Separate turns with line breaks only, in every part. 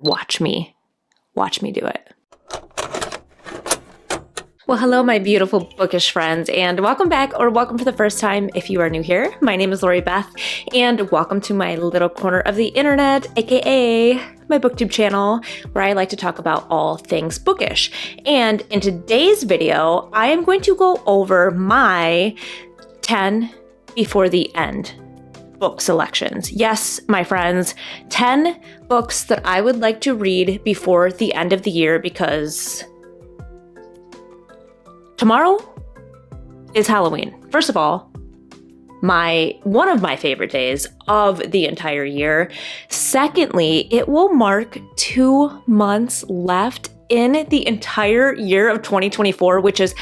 Watch me do it. Well, hello, my beautiful bookish friends, and welcome back, or welcome for the first time if you are new here. My name is Lori Beth, and welcome to my little corner of the internet, aka my booktube channel, where I like to talk about all things bookish. And in today's video, I am going to go over my 10 before the end book selections. Yes, my friends, 10 books that I would like to read before the end of the year, because tomorrow is Halloween. First of all, one of my favorite days of the entire year. Secondly, it will mark 2 months left in the entire year of 2024, which is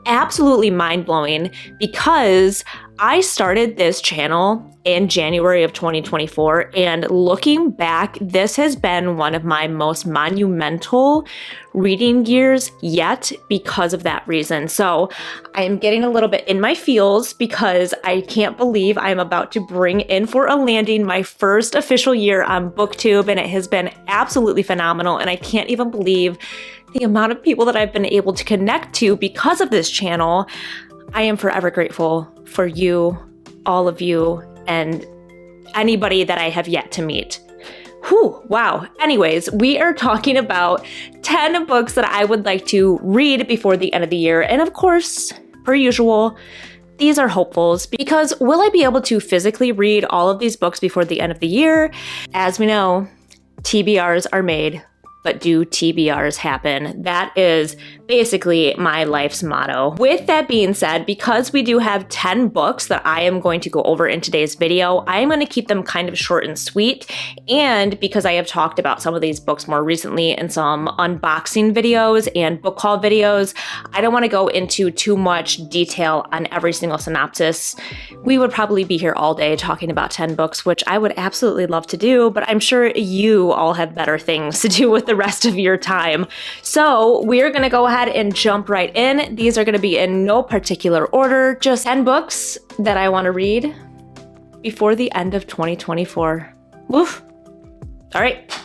absolutely mind-blowing because I started this channel in January of 2024, and looking back, this has been one of my most monumental reading years yet because of that reason. So I am getting a little bit in my feels because I can't believe I'm about to bring in for a landing my first official year on booktube, and it has been absolutely phenomenal, and I can't even believe the amount of people that I've been able to connect to because of this channel. I am forever grateful for you, all of you, and anybody that I have yet to meet. Whew, wow. Anyways, we are talking about 10 books that I would like to read before the end of the year. And of course, per usual, these are hopefuls, because will I be able to physically read all of these books before the end of the year? As we know, TBRs are made, but do TBRs happen? That is basically my life's motto. With that being said, because we do have 10 books that I am going to go over in today's video, I am going to keep them kind of short and sweet. And because I have talked about some of these books more recently in some unboxing videos and book haul videos, I don't want to go into too much detail on every single synopsis. We would probably be here all day talking about 10 books, which I would absolutely love to do, but I'm sure you all have better things to do with the rest of your time. So we're going to go ahead and jump right in. These are going to be in no particular order, just 10 books that I want to read before the end of 2024. Woof. All right.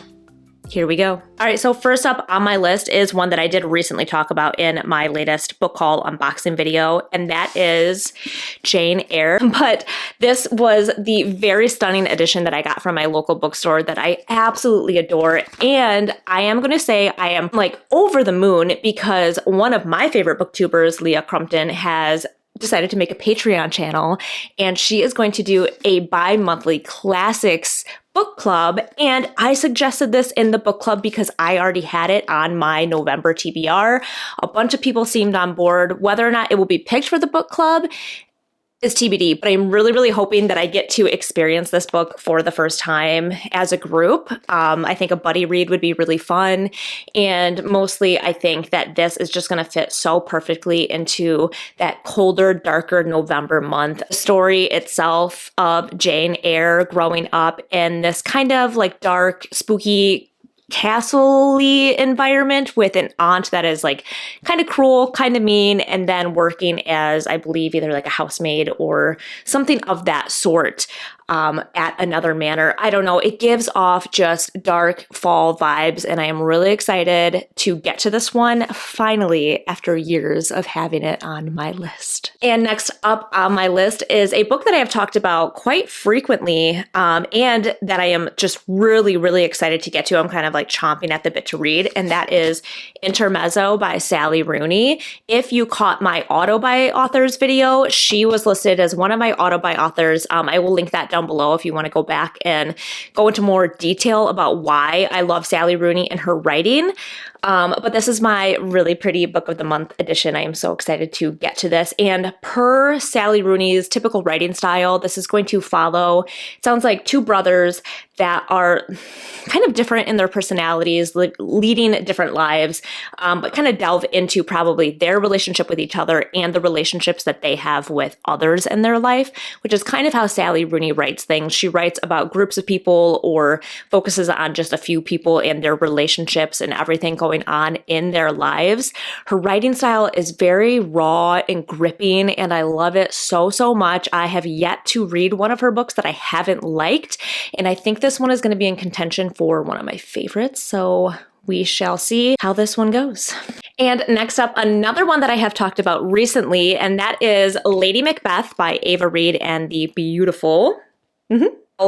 Here we go. All right, so first up on my list is one that I did recently talk about in my latest book haul unboxing video, and that is Jane Eyre. But this was the very stunning edition that I got from my local bookstore that I absolutely adore. And I am going to say I am like over the moon because one of my favorite booktubers, Leah Crumpton, has decided to make a Patreon channel, and she is going to do a bi-monthly classics book club. And I suggested this in the book club because I already had it on my November TBR. A bunch of people seemed on board. Whether or not it will be picked for the book club is TBD, but I'm really, really hoping that I get to experience this book for the first time as a group. I think a buddy read would be really fun. And mostly I think that this is just going to fit so perfectly into that colder, darker November month. The story itself of Jane Eyre growing up in this kind of like dark, spooky, castle-y environment with an aunt that is like kind of cruel, kind of mean, and then working as, I believe, either like a housemaid or something of that sort at another manor. I don't know. It gives off just dark fall vibes, and I am really excited to get to this one finally after years of having it on my list. And next up on my list is a book that I have talked about quite frequently and that I am just really, really excited to get to. I'm kind of like chomping at the bit to read, and that is Intermezzo by Sally Rooney. If you caught my auto-buy authors video, she was listed as one of my auto-buy authors. I will link that down below if you want to go back and go into more detail about why I love Sally Rooney and her writing. But this is my really pretty book of the month edition. I am so excited to get to this. And per Sally Rooney's typical writing style, this is going to follow, it sounds like, two brothers that are kind of different in their personalities, leading different lives, but kind of delve into probably their relationship with each other and the relationships that they have with others in their life, which is kind of how Sally Rooney writes things. She writes about groups of people or focuses on just a few people and their relationships and everything going on in their lives. Her writing style is very raw and gripping, and I love it so, so much. I have yet to read one of her books that I haven't liked, and I think this one is going to be in contention for one of my favorites, so we shall see how this one goes. And next up, another one that I have talked about recently, and that is Lady Macbeth by Ava Reid and the beautiful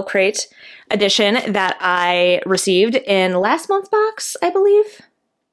Crate edition that I received in last month's box, I believe.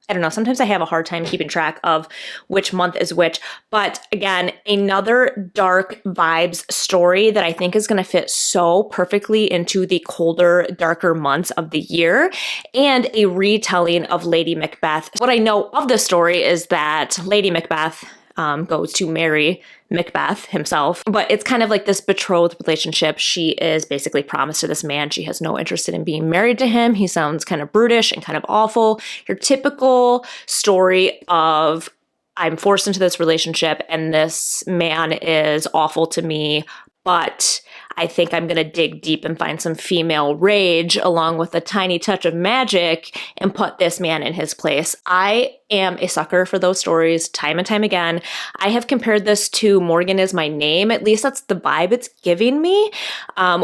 I don't know, sometimes I have a hard time keeping track of which month is which, but again, another dark vibes story that I think is going to fit so perfectly into the colder, darker months of the year, and a retelling of Lady Macbeth. What I know of the story is that Lady Macbeth goes to marry Macbeth himself, but it's kind of like this betrothed relationship. She is basically promised to this man. She has no interest in being married to him. He sounds kind of brutish and kind of awful. Your typical story of I'm forced into this relationship and this man is awful to me, but I think I'm going to dig deep and find some female rage along with a tiny touch of magic and put this man in his place. I am a sucker for those stories time and time again. I have compared this to Morgan Is My Name. At least that's the vibe it's giving me,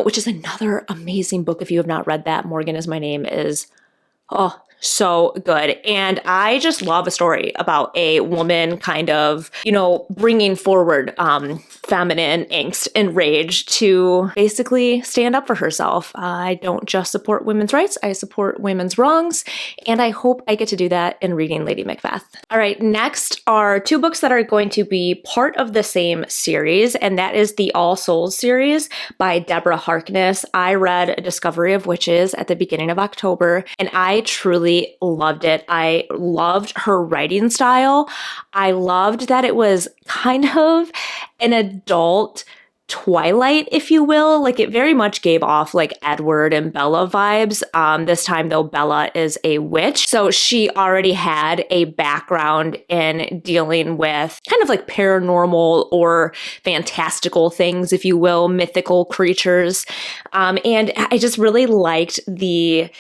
which is another amazing book. If you have not read that, Morgan Is My Name is, so good. And I just love a story about a woman kind of, bringing forward feminine angst and rage to basically stand up for herself. I don't just support women's rights, I support women's wrongs. And I hope I get to do that in reading Lady Macbeth. All right, next are two books that are going to be part of the same series, and that is the All Souls series by Deborah Harkness. I read A Discovery of Witches at the beginning of October, and I truly loved it. I loved her writing style. I loved that it was kind of an adult Twilight, if you will. Like, it very much gave off like Edward and Bella vibes. This time though, Bella is a witch. So she already had a background in dealing with kind of like paranormal or fantastical things, if you will, mythical creatures. And I just really liked the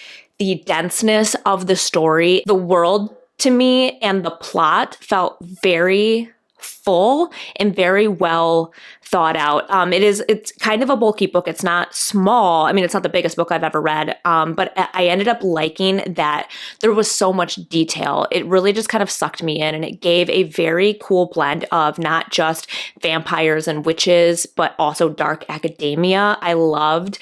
denseness of the story. The world to me and the plot felt very full and very well thought out. It's kind of a bulky book. It's not small. I mean, it's not the biggest book I've ever read, but I ended up liking that there was so much detail. It really just kind of sucked me in, and it gave a very cool blend of not just vampires and witches, but also dark academia. I loved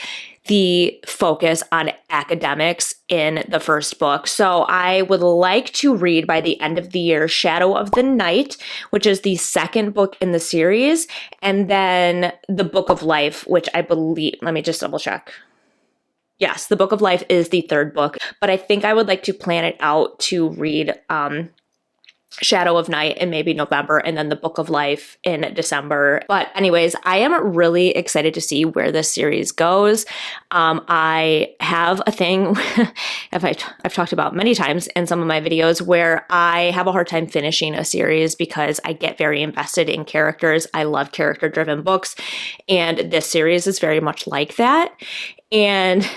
the focus on academics in the first book. So I would like to read by the end of the year Shadow of the Night, which is the second book in the series, and then the Book of Life, which I believe, let me just double check. Yes, the Book of Life is the third book, but I think I would like to plan it out to read Shadow of Night in maybe November, and then the Book of Life in December. But anyways, I am really excited to see where this series goes. I have a thing I've talked about many times in some of my videos where I have a hard time finishing a series because I get very invested in characters. I love character-driven books, and this series is very much like that. And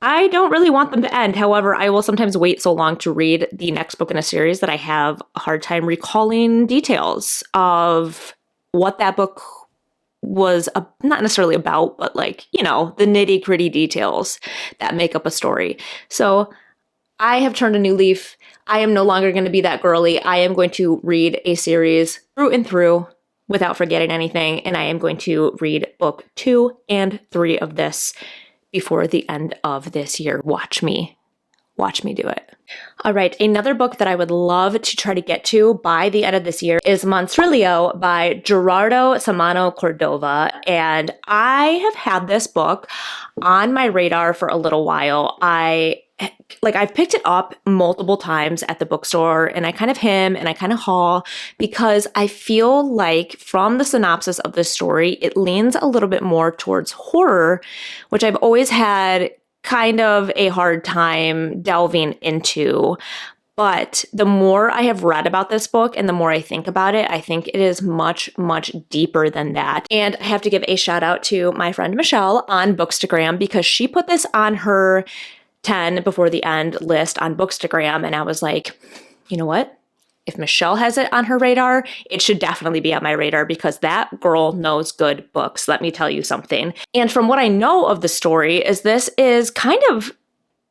I don't really want them to end. However, I will sometimes wait so long to read the next book in a series that I have a hard time recalling details of what that book was not necessarily about, but like, the nitty gritty details that make up a story. So I have turned a new leaf. I am no longer going to be that girly. I am going to read a series through and through without forgetting anything. And I am going to read book 2 and 3 of this before the end of this year. Watch me do it. All right, another book that I would love to try to get to by the end of this year is Montrillo by Gerardo Samano Cordova. And I have had this book on my radar for a little while. I've picked it up multiple times at the bookstore, and I kind of hem and I kind of haul because I feel like from the synopsis of the story, it leans a little bit more towards horror, which I've always had kind of a hard time delving into. But the more I have read about this book and the more I think about it, I think it is much, much deeper than that. And I have to give a shout out to my friend Michelle on Bookstagram because she put this on her 10 before the end list on Bookstagram. And I was like, you know what? if Michelle has it on her radar, it should definitely be on my radar because that girl knows good books. Let me tell you something. And from what I know of the story is this is kind of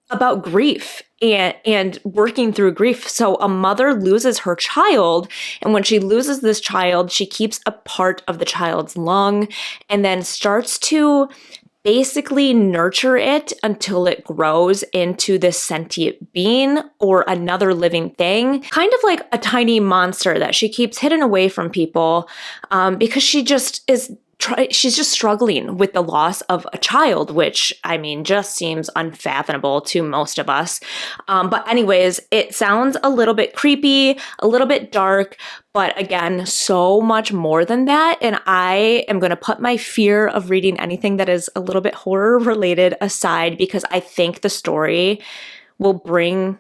about grief and working through grief. So a mother loses her child, and when she loses this child, she keeps a part of the child's lung and then starts to basically nurture it until it grows into this sentient being or another living thing, kind of like a tiny monster that she keeps hidden away from people because she just is she's just struggling with the loss of a child, which, I mean, just seems unfathomable to most of us. But anyways, it sounds a little bit creepy, a little bit dark, but again, so much more than that. And I am going to put my fear of reading anything that is a little bit horror related aside because I think the story will bring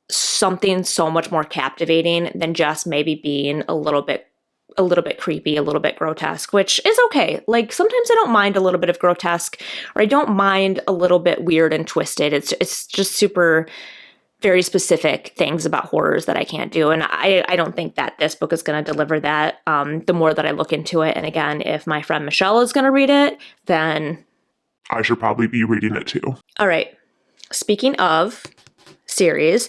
something so much more captivating than just maybe being a little bit creepy, a little bit grotesque, which is okay. Like sometimes I don't mind a little bit of grotesque, or I don't mind a little bit weird and twisted. It's just super very specific things about horrors that I can't do. And I don't think that this book is going to deliver that the more that I look into it. And again, if my friend Michelle is going to read it, then
I should probably be reading it too.
All right. Speaking of series,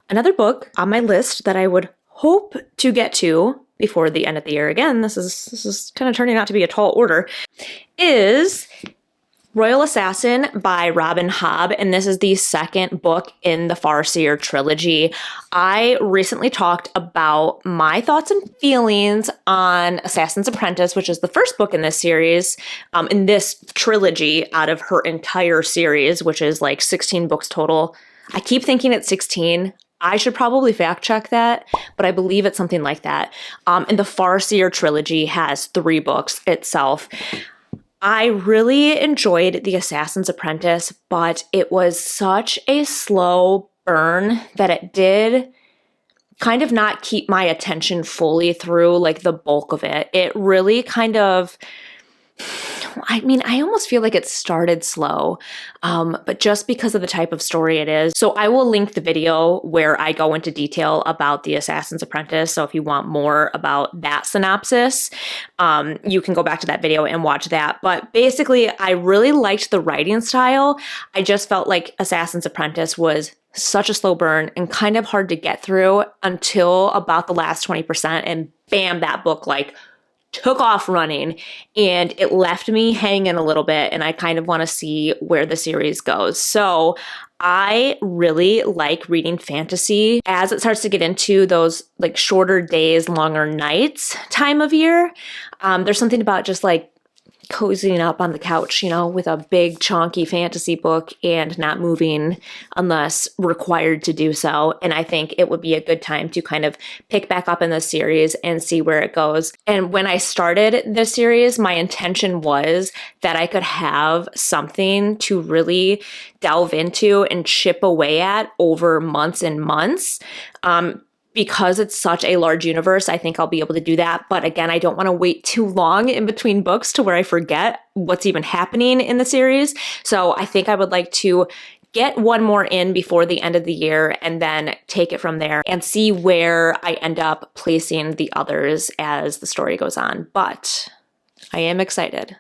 another book on my list that I would hope to get to before the end of the year, again, this is kind of turning out to be a tall order, is Royal Assassin by Robin Hobb, and this is the second book in the Farseer trilogy. I recently talked about my thoughts and feelings on Assassin's Apprentice, which is the first book in this series, in this trilogy out of her entire series, which is like 16 books total. I keep thinking it's 16. I should probably fact check that, but I believe it's something like that. And the Farseer trilogy has 3 books itself. I really enjoyed The Assassin's Apprentice, but it was such a slow burn that it did kind of not keep my attention fully through like the bulk of it. It really kind of, I mean, I almost feel like it started slow, but just because of the type of story it is. So I will link the video where I go into detail about The Assassin's Apprentice. So if you want more about that synopsis, you can go back to that video and watch that. But basically, I really liked the writing style. I just felt like Assassin's Apprentice was such a slow burn and kind of hard to get through until about the last 20%. And bam, that book like took off running and it left me hanging a little bit, and I kind of want to see where the series goes. So I really like reading fantasy as it starts to get into those like shorter days, longer nights time of year. There's something about just like cozying up on the couch, you know, with a big chunky fantasy book and not moving unless required to do so. And I think it would be a good time to kind of pick back up in this series and see where it goes. And when I started this series, my intention was that I could have something to really delve into and chip away at over months and months. Because it's such a large universe, I think I'll be able to do that. But again, I don't want to wait too long in between books to where I forget what's even happening in the series. So I think I would like to get one more in before the end of the year and then take it from there and see where I end up placing the others as the story goes on. But I am excited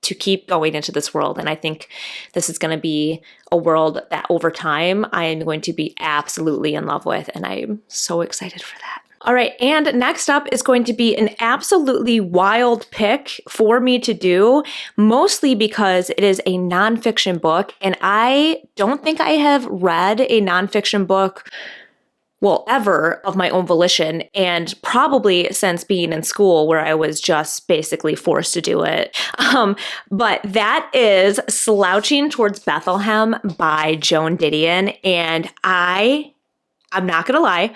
to keep going into this world. And I think this is going to be a world that over time I am going to be absolutely in love with. And I'm so excited for that. All right. And next up is going to be an absolutely wild pick for me to do, mostly because it is a nonfiction book. And I don't think I have read a nonfiction book ever of my own volition, and probably since being in school where I was just basically forced to do it. But that is Slouching Towards Bethlehem by Joan Didion. And I'm not going to lie,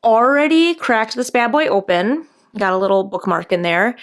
already cracked this bad boy open. Got a little bookmark in there.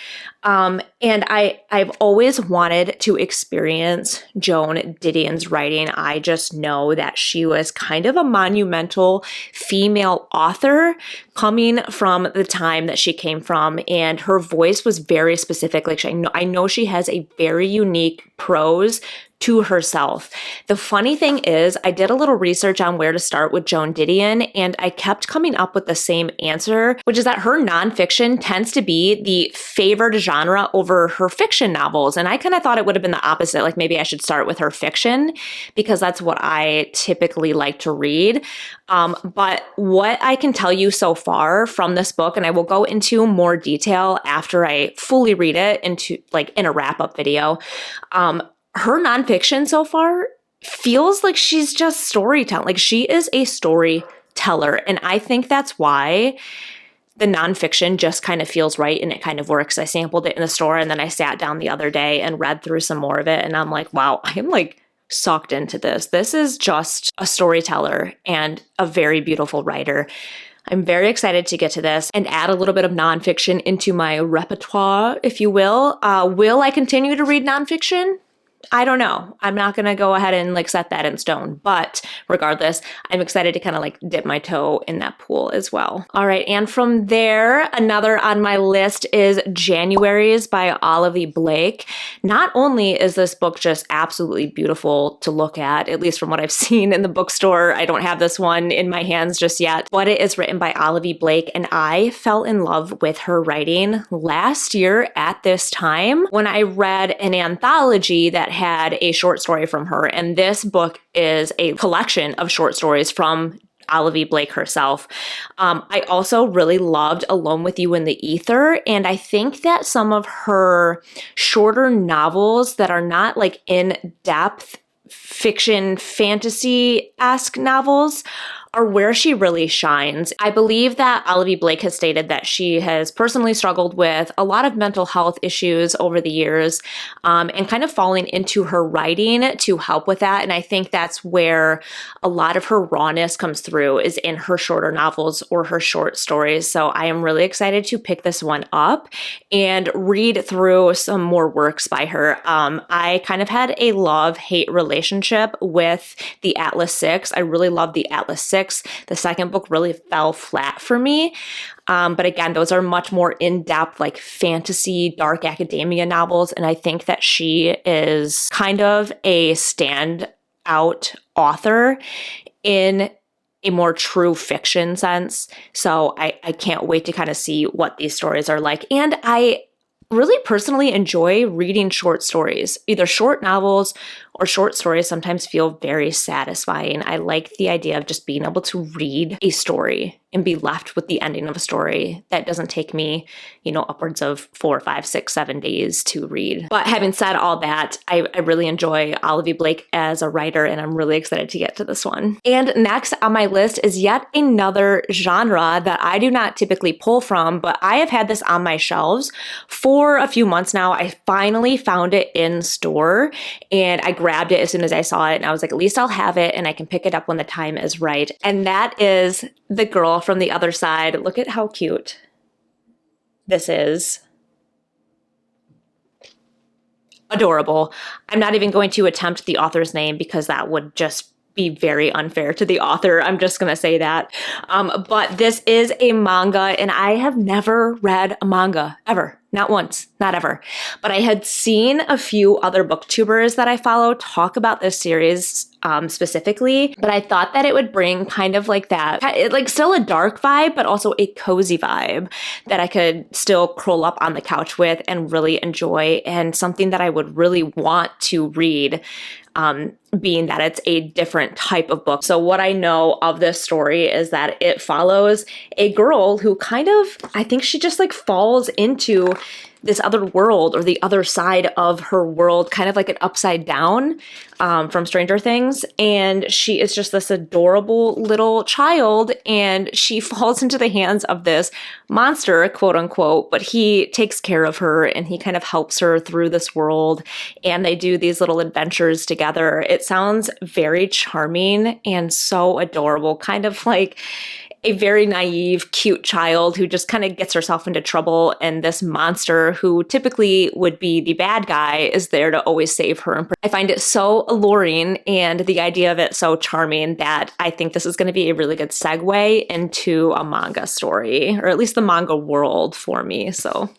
And I've always wanted to experience Joan Didion's writing. I just know that she was kind of a monumental female author coming from the time that she came from. And her voice was very specific. Like I know she has a very unique prose to herself. The funny thing is, I did a little research on where to start with Joan Didion, and I kept coming up with the same answer, which is that her nonfiction tends to be the favored genre over her fiction novels. And I kind of thought it would have been the opposite. Like maybe I should start with her fiction because that's what I typically like to read. But what I can tell you so far from this book, and I will go into more detail after I fully read it in a wrap-up video, her nonfiction so far feels like she's just storytelling. Like she is a storyteller. And I think that's why the nonfiction just kind of feels right and it kind of works. I sampled it in the store and then I sat down the other day and read through some more of it. And I'm like, wow, I am like sucked into this. This is just a storyteller and a very beautiful writer. I'm very excited to get to this and add a little bit of nonfiction into my repertoire, if you will. Will I continue to read nonfiction? I don't know. I'm not going to go ahead and like set that in stone, but regardless, I'm excited to kind of like dip my toe in that pool as well. All right. And from there, another on my list is Januaries by Olivia Blake. Not only is this book just absolutely beautiful to look at least from what I've seen in the bookstore, I don't have this one in my hands just yet, but it is written by Olivia Blake. And I fell in love with her writing last year at this time when I read an anthology that had a short story from her. And this book is a collection of short stories from Olivia Blake herself. I also really loved Alone with You in the Ether. And I think that some of her shorter novels that are not like in-depth fiction fantasy-esque novels are where she really shines. I believe that Olivia Blake has stated that she has personally struggled with a lot of mental health issues over the years, and kind of falling into her writing to help with that. And I think that's where a lot of her rawness comes through, is in her shorter novels or her short stories. So I am really excited to pick this one up and read through some more works by her. I kind of had a love-hate relationship with the Atlas Six. I really loved the Atlas Six. The second book really fell flat for me. But again, those are much more in-depth, like fantasy, dark academia novels. And I think that she is kind of a standout author in a more true fiction sense. So I can't wait to kind of see what these stories are like. And I really personally enjoy reading short stories. Either short novels or short stories sometimes feel very satisfying. I like the idea of just being able to read a story and be left with the ending of a story that doesn't take me, upwards of 4, 5, 6, 7 days to read. But having said all that, I really enjoy Olivia Blake as a writer, and I'm really excited to get to this one. And next on my list is yet another genre that I do not typically pull from, but I have had this on my shelves for a few months now. I finally found it in store, and I grabbed it as soon as I saw it, and I was like, at least I'll have it and I can pick it up when the time is right. And that is The Girl from the Other Side. Look at how cute this is. Adorable. I'm not even going to attempt the author's name because that would just be very unfair to the author. I'm just going to say that. But this is a manga, and I have never read a manga ever. Not once, not ever. But I had seen a few other booktubers that I follow talk about this series specifically, but I thought that it would bring kind of like that, like still a dark vibe, but also a cozy vibe that I could still curl up on the couch with and really enjoy, and something that I would really want to read, being that it's a different type of book. So what I know of this story is that it follows a girl who kind of, I think she just like falls into this other world or the other side of her world, kind of like an upside down from Stranger Things. And she is just this adorable little child, and she falls into the hands of this monster, quote unquote, but he takes care of her and he kind of helps her through this world, and they do these little adventures together. It sounds very charming and so adorable, kind of like a very naive, cute child who just kind of gets herself into trouble, and this monster, who typically would be the bad guy, is there to always save her. I find it so alluring, and the idea of it so charming, that I think this is going to be a really good segue into a manga story, or at least the manga world for me. So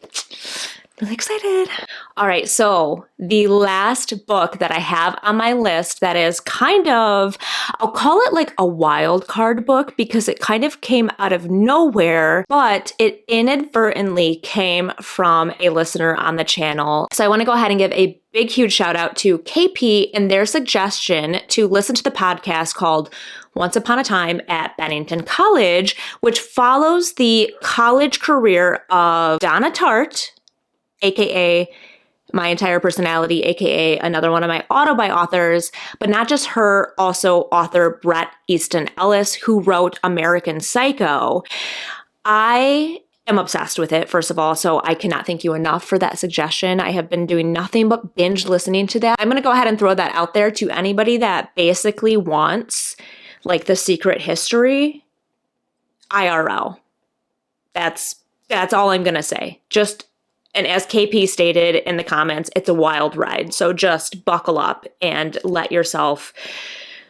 Really excited. All right, so the last book that I have on my list that is kind of, I'll call it like a wild card book because it kind of came out of nowhere, but it inadvertently came from a listener on the channel. So I want to go ahead and give a big, huge shout out to KP and their suggestion to listen to the podcast called Once Upon a Time at Bennington College, which follows the college career of Donna Tartt, aka My Entire Personality, aka another one of my authors, but not just her, also author Bret Easton Ellis, who wrote American Psycho. I am obsessed with it, first of all, so I cannot thank you enough for that suggestion. I have been doing nothing but binge listening to that. I'm going to go ahead and throw that out there to anybody that basically wants like the secret history IRL. That's all I'm going to say. And as KP stated in the comments, it's a wild ride. So just buckle up and let yourself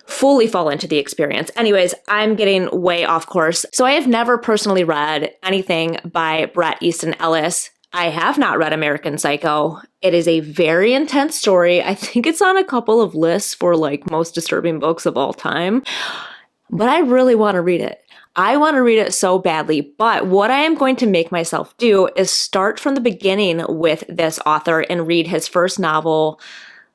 fully fall into the experience. Anyways, I'm getting way off course. So I have never personally read anything by Bret Easton Ellis. I have not read American Psycho. It is a very intense story. I think it's on a couple of lists for like most disturbing books of all time. But I really want to read it. I want to read it so badly, but what I am going to make myself do is start from the beginning with this author and read his first novel,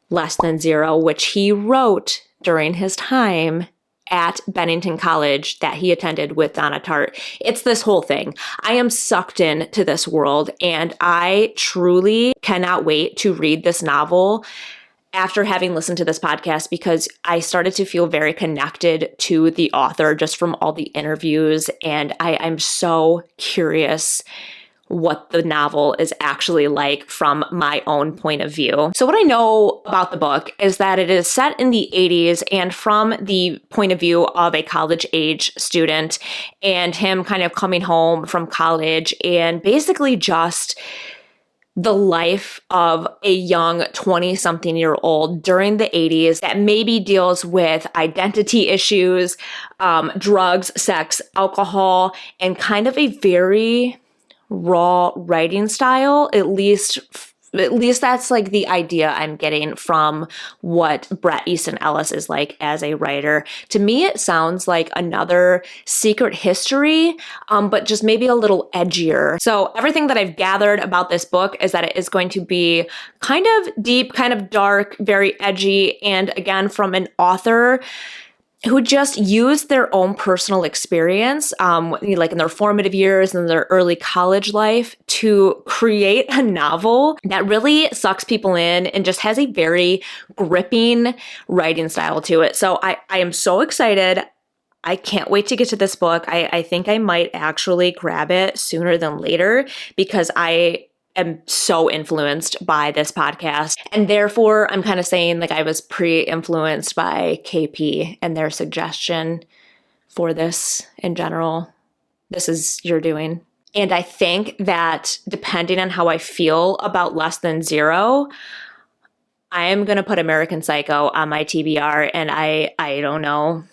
Less Than Zero, which he wrote during his time at Bennington College that he attended with Donna Tartt. It's this whole thing. I am sucked into this world, and I truly cannot wait to read this novel after having listened to this podcast, because I started to feel very connected to the author just from all the interviews. And I'm so curious what the novel is actually like from my own point of view. So what I know about the book is that it is set in the 80s and from the point of view of a college age student and him kind of coming home from college and basically just the life of a young 20-something-year-old during the 80s that maybe deals with identity issues, drugs, sex, alcohol, and kind of a very raw writing style. At least that's like the idea I'm getting from what Bret Easton Ellis is like as a writer. To me, it sounds like another secret history, but just maybe a little edgier. So everything that I've gathered about this book is that it is going to be kind of deep, kind of dark, very edgy, and again, from an author who just used their own personal experience, like in their formative years and their early college life, to create a novel that really sucks people in and just has a very gripping writing style to it. So I am so excited. I can't wait to get to this book. I think I might actually grab it sooner than later because I am so influenced by this podcast. And therefore, I'm kind of saying like I was pre-influenced by KP and their suggestion for this in general. This is your doing. And I think that depending on how I feel about Less Than Zero, I am going to put American Psycho on my TBR, and I don't know.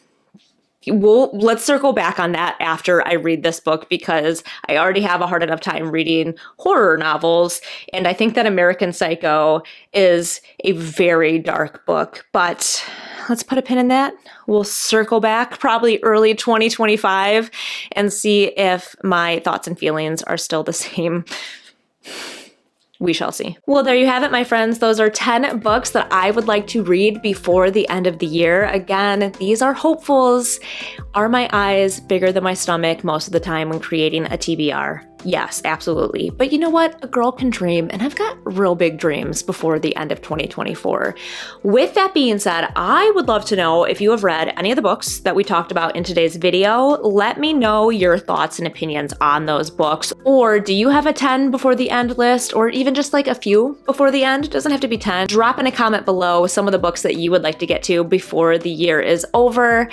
Let's circle back on that after I read this book because I already have a hard enough time reading horror novels. And I think that American Psycho is a very dark book, but let's put a pin in that. We'll circle back probably early 2025 and see if my thoughts and feelings are still the same. We shall see. Well, there you have it, my friends. Those are 10 books that I would like to read before the end of the year. Again, these are hopefuls. Are my eyes bigger than my stomach most of the time when creating a TBR? Yes, absolutely. But you know what? A girl can dream, and I've got real big dreams before the end of 2024. With that being said, I would love to know if you have read any of the books that we talked about in today's video. Let me know your thoughts and opinions on those books. Or do you have a 10 before the end list, or even just like a few before the end? It doesn't have to be 10. Drop in a comment below some of the books that you would like to get to before the year is over.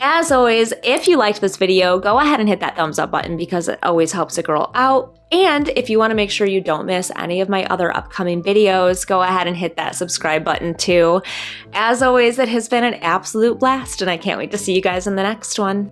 As always, if you liked this video, go ahead and hit that thumbs up button because it always helps a girl out. And if you want to make sure you don't miss any of my other upcoming videos, go ahead and hit that subscribe button too. As always, it has been an absolute blast, and I can't wait to see you guys in the next one.